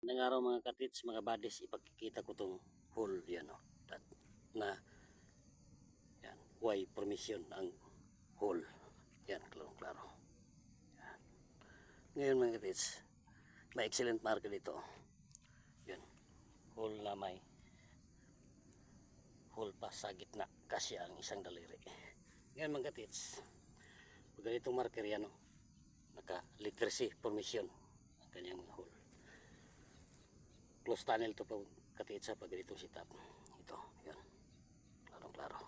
Ngayong araw mga katits, mga buddies, ipakikita ko tong hole yan o. Na yan, why permission ang hole. Yan, klaro-klaro. Yan. Ngayon mga katits, may excellent marker dito. Yan, hole na may hole pa sa gitna kasi ang isang daliri. Ngayon mga katits, pag ganitong marker yan o, naka literacy permission ang kanyang mga hole. Close tunnel to po katitsa pag ganitong setup. Ito, yan. Klarong-klaro.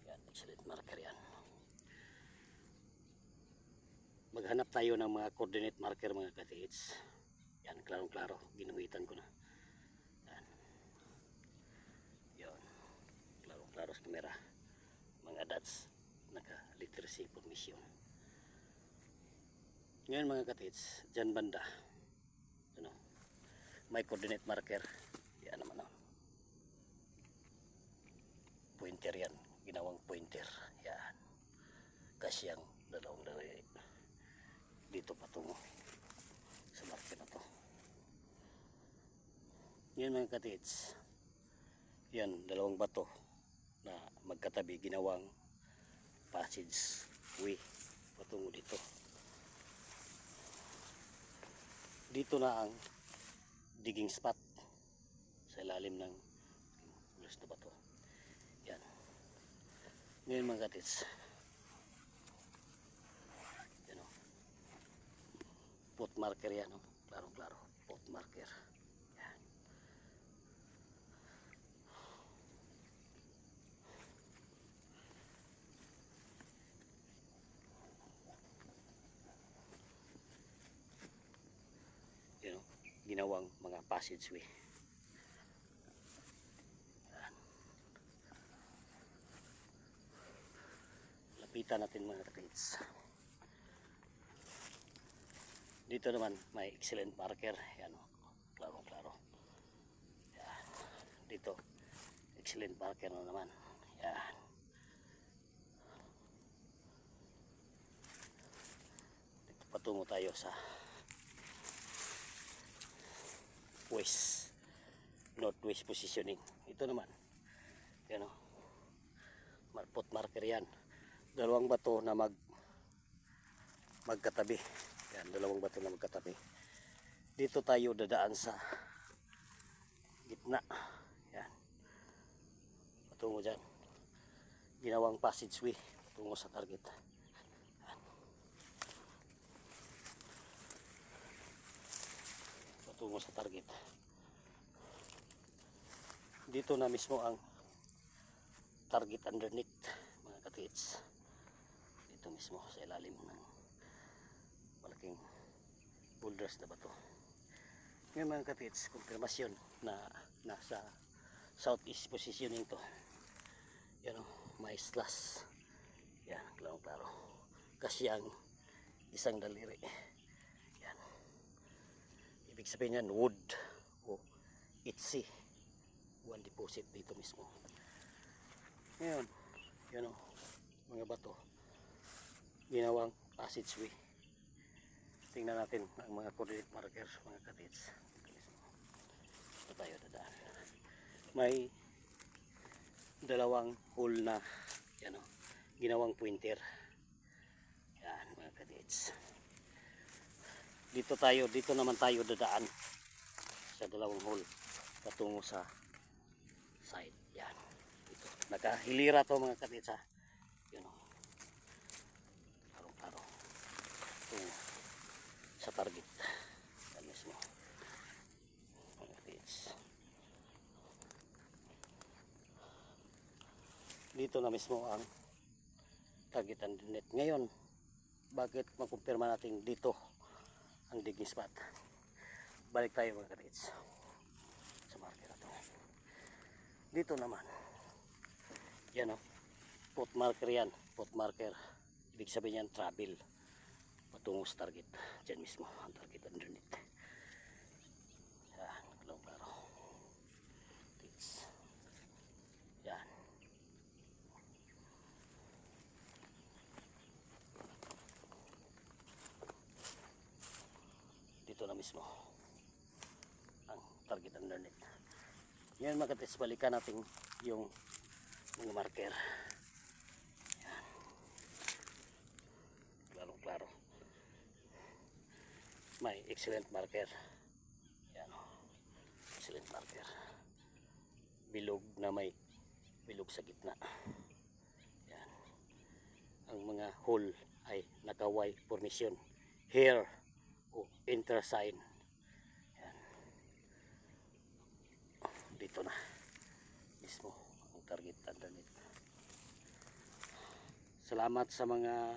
Yan, excellent marker yan. Maghanap tayo ng mga coordinate marker mga katits. Yan, klarong-klaro. Ginuhitan ko na. Yan. Yan. Klarong-klaro sa kamera. Mga dots. Naka-literacy permission. Ngayon mga katits, dyan banda. Ano? May coordinate marker. Yan naman o. Pointer yan. Ginawang pointer. Yan. Kasi ang dalawang daliri. Dito patungo sa marker na to. Yan mga katits. Yan. Dalawang bato na magkatabi. Ginawang passage way. Patungo dito. Dito na ang digging spot sa ilalim ng gusto ba to. Yan. Ngayon mga katits, yan o, pot marker yan o, klarong-klaro, pot marker. Yan. Yan o, ginawang mga passageway. Lapitan natin mga katits. Dito naman may excellent marker. Yan o, klaro-klaro. Yan. Dito excellent marker na naman. Yan. Dito patungo tayo sa west, northwest positioning. Ito naman, yan o, pot marker yan. Dalawang bato na magkatabi. Yan, dalawang bato na magkatabi. Dito tayo dadaan sa gitna. Yan. Patungo dyan. Ginawang passageway patungo sa target. Yan. Patungo sa target. Dito na mismo ang target underneath mga katits. Dito mismo sa ilalim ng malaking boulders na bato. Ngayon mga katits, konfirmasyon na nasa southeast positioning to. Yan o, may slash. Yan, klaro-klaro. Kasi ang isang daliri. Yan. Ibig sabihin yan, wood o itsi. One deposit dito mismo. Ngayon, yan o, mga bato. Ginawang passageway. Tingnan natin ang mga coordinate markers mga katits. Ito tayo dadaan. May dalawang hole na yan o, ginawang pointer. Yan mga katits. Dito naman tayo dadaan sa dalawang hole patungo sa side. Yan. Dito. Nakahilira to mga katits ha. Yan o. Karo-karo. Patungo sa target. Yan mismo. Mga katits. Dito na mismo ang target underneath. Ngayon, bakit makumpirma natin dito ang digging spot? Balik tayo mga katits sa marker na to. Dito naman yan o, pot marker yan, pot marker. Ibig sabihin yan travel patungo sa target. Diyan mismo ang target underneath. Yan, klaro-klaro. Yan. Dito na mismo. target underneath. Ngayon mga katrits, balikan natin yung mga marker. Yan. Klarong klaro. May excellent marker. Yan. Excellent marker. Bilog na may bilog sa gitna. Yan. Ang mga hole ay nakaway formation. Hair o intersign. Yan. Dito na mismo ang target underneath. Salamat sa mga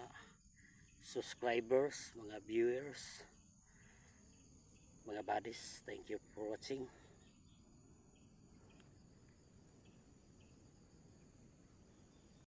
subscribers, mga viewers, mga buddies. Thank you for watching.